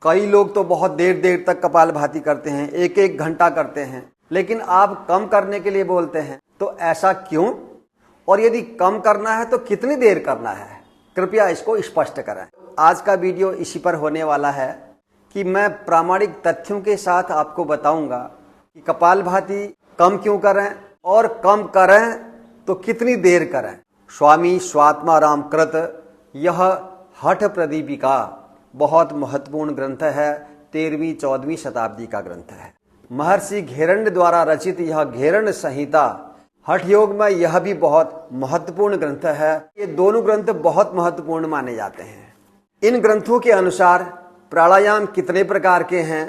कई लोग तो बहुत देर देर तक कपालभाति करते हैं, एक एक घंटा करते हैं, लेकिन आप कम करने के लिए बोलते हैं, तो ऐसा क्यों? और यदि कम करना है तो कितनी देर करना है, कृपया इसको स्पष्ट करें। आज का वीडियो इसी पर होने वाला है कि मैं प्रामाणिक तथ्यों के साथ आपको बताऊंगा कि कपालभाति कम क्यों करें और कम करें तो कितनी देर करें। स्वामी स्वात्माराम कृत यह हठ प्रदीपिका बहुत महत्वपूर्ण ग्रंथ है, 13वीं 14वीं शताब्दी का ग्रंथ है। महर्षि घेरण्य द्वारा रचित यह घेरण्य संहिता हठ योग में यह भी बहुत महत्वपूर्ण ग्रंथ है। ये दोनों ग्रंथ बहुत महत्वपूर्ण माने जाते हैं। इन ग्रंथों के अनुसार प्राणायाम कितने प्रकार के हैं,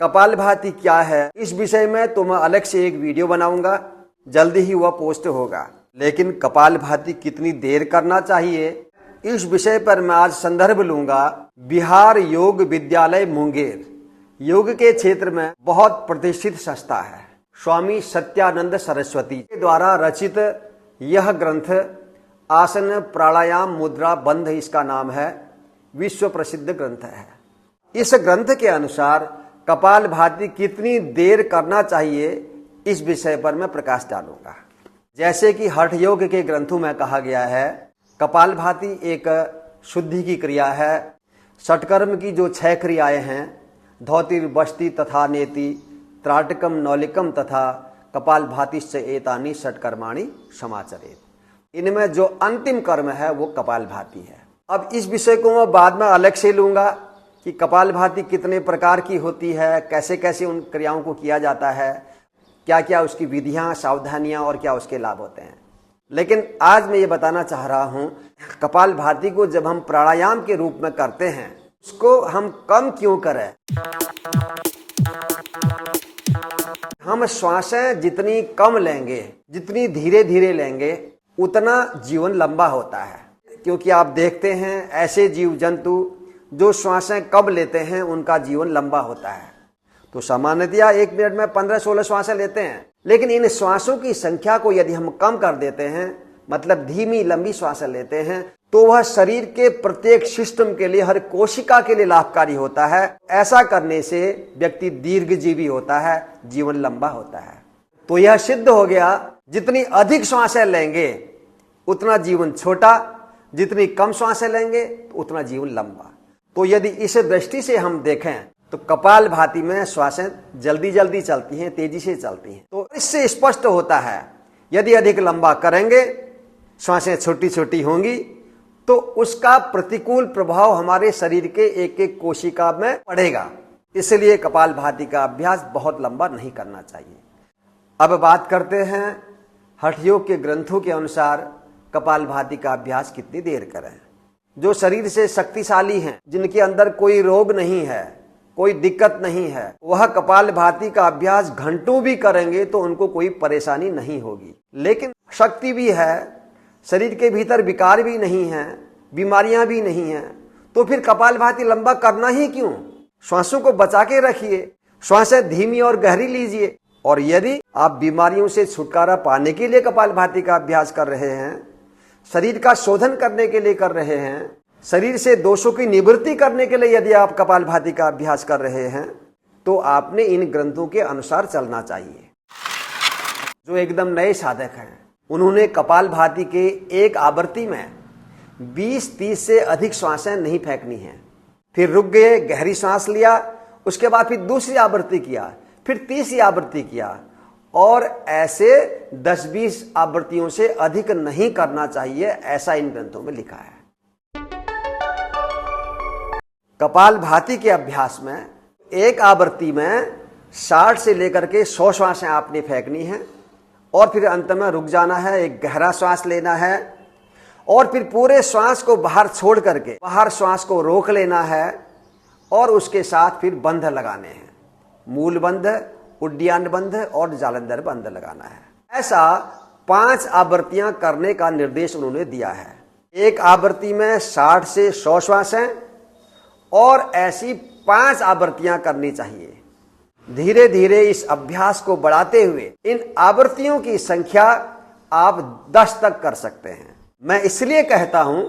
कपालभाति क्या है, इस विषय में तो मैं अलग से एक वीडियो बनाऊंगा, जल्दी ही वह पोस्ट होगा। लेकिन कपालभाति कितनी देर करना चाहिए, इस विषय पर मैं आज संदर्भ लूंगा बिहार योग विद्यालय मुंगेर, योग के क्षेत्र में बहुत प्रतिष्ठित संस्था है, स्वामी सत्यानंद सरस्वती के द्वारा रचित यह ग्रंथ आसन प्राणायाम मुद्रा बंध इसका नाम है, विश्व प्रसिद्ध ग्रंथ है। इस ग्रंथ के अनुसार कपालभाति कितनी देर करना चाहिए, इस विषय पर मैं प्रकाश डालूंगा। जैसे कि हठ योग के ग्रंथों में कहा गया है, कपालभाति एक शुद्धि की क्रिया है। षटकर्म की जो 6 क्रियाएं हैं, धौतिर बस्ती तथा नेति त्राटकम नौलिकम तथा कपालभातिश्च एतानि षटकर्माणि समाचरेत, इनमें जो अंतिम कर्म है वो कपालभाति है। अब इस विषय को मैं बाद में अलग से लूंगा कि कपालभाति कितने प्रकार की होती है, कैसे कैसे उन क्रियाओं को किया जाता है, क्या क्या उसकी विधियां सावधानियां और क्या उसके लाभ होते हैं। लेकिन आज मैं ये बताना चाह रहा हूं, कपालभाति को जब हम प्राणायाम के रूप में करते हैं, उसको हम कम क्यों करें। हम श्वासें जितनी कम लेंगे, जितनी धीरे धीरे लेंगे, उतना जीवन लंबा होता है। क्योंकि आप देखते हैं ऐसे जीव जंतु जो श्वासें कम लेते हैं उनका जीवन लंबा होता है। तो सामान्यतया 1 मिनट में 15-16 श्वासें लेते हैं, लेकिन इन श्वासों की संख्या को यदि हम कम कर देते हैं, मतलब धीमी लंबी श्वासें लेते हैं, तो वह शरीर के प्रत्येक सिस्टम के लिए, हर कोशिका के लिए लाभकारी होता है। ऐसा करने से व्यक्ति दीर्घजीवी होता है, जीवन लंबा होता है। तो यह सिद्ध हो गया, जितनी अधिक श्वासें लेंगे उतना जीवन छोटा, जितनी कम श्वासें लेंगे उतना जीवन लंबा। तो यदि इस दृष्टि से हम देखें तो कपालभाति में श्वासें जल्दी जल्दी चलती हैं, तेजी से चलती हैं। तो इससे स्पष्ट होता है यदि अधिक लंबा करेंगे, श्वासें छोटी छोटी होंगी, तो उसका प्रतिकूल प्रभाव हमारे शरीर के एक एक कोशिका में पड़ेगा। इसलिए कपालभाति का अभ्यास बहुत लंबा नहीं करना चाहिए। अब बात करते हैं हठ योग के ग्रंथों के अनुसार कपालभाति का अभ्यास कितनी देर करें। जो शरीर से शक्तिशाली हैं, जिनके अंदर कोई रोग नहीं है, कोई दिक्कत नहीं है, वह कपालभाति का अभ्यास घंटों भी करेंगे तो उनको कोई परेशानी नहीं होगी। लेकिन शक्ति भी है, शरीर के भीतर विकार भी नहीं है, बीमारियां भी नहीं हैं, तो फिर कपालभाति लंबा करना ही क्यों। श्वासों को बचा के रखिए, श्वासें धीमी और गहरी लीजिए। और यदि आप बीमारियों से छुटकारा पाने के लिए कपालभाति का अभ्यास कर रहे हैं, शरीर का शोधन करने के लिए कर रहे हैं, शरीर से दोषों की निवृत्ति करने के लिए यदि आप कपालभाति का अभ्यास कर रहे हैं, तो आपने इन ग्रंथों के अनुसार चलना चाहिए। जो एकदम नए साधक हैं, उन्होंने कपालभाति के एक आवृत्ति में 20-30 से अधिक श्वासें नहीं फेंकनी है। फिर रुक गए, गहरी सांस लिया, उसके बाद फिर दूसरी आवृत्ति किया, फिर तीसरी आवृत्ति किया, और ऐसे 10-20 आवृत्तियों से अधिक नहीं करना चाहिए, ऐसा इन ग्रंथों में लिखा है। कपालभाति के अभ्यास में एक आवृत्ति में 60 से लेकर के 100 श्वासें आपने फेंकनी है, और फिर अंत में रुक जाना है, एक गहरा श्वास लेना है, और फिर पूरे श्वास को बाहर छोड़ करके बाहर श्वास को रोक लेना है, और उसके साथ फिर बंध लगाने हैं, मूल बंध, उड्डयन बंध और जालंधर बंध लगाना है। ऐसा 5 आवृत्तियां करने का निर्देश उन्होंने दिया है। एक आवृत्ति में 60 से 100 श्वासें, और ऐसी 5 आवृत्तियां करनी चाहिए। धीरे धीरे इस अभ्यास को बढ़ाते हुए इन आवृत्तियों की संख्या आप 10 तक कर सकते हैं। मैं इसलिए कहता हूं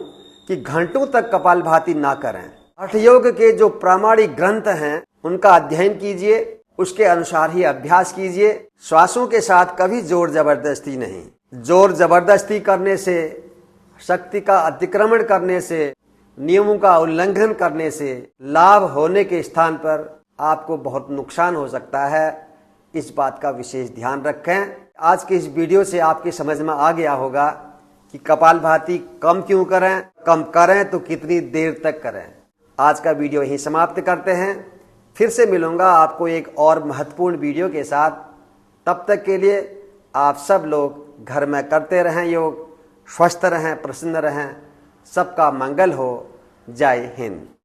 कि घंटों तक कपालभाति ना करें। हठ योग के जो प्रामाणिक ग्रंथ हैं उनका अध्ययन कीजिए, उसके अनुसार ही अभ्यास कीजिए। श्वासों के साथ कभी जोर जबरदस्ती नहीं। जोर जबरदस्ती करने से, शक्ति का अतिक्रमण करने से, नियमों का उल्लंघन करने से लाभ होने के स्थान पर आपको बहुत नुकसान हो सकता है। इस बात का विशेष ध्यान रखें। आज के इस वीडियो से आपकी समझ में आ गया होगा कि कपालभाति कम क्यों करें, कम करें तो कितनी देर तक करें। आज का वीडियो यहीं समाप्त करते हैं। फिर से मिलूंगा आपको एक और महत्वपूर्ण वीडियो के साथ। तब तक के लिए आप सब लोग घर में करते रहें योग, स्वस्थ रहें, प्रसन्न रहें। सबका मंगल हो। जय हिंद।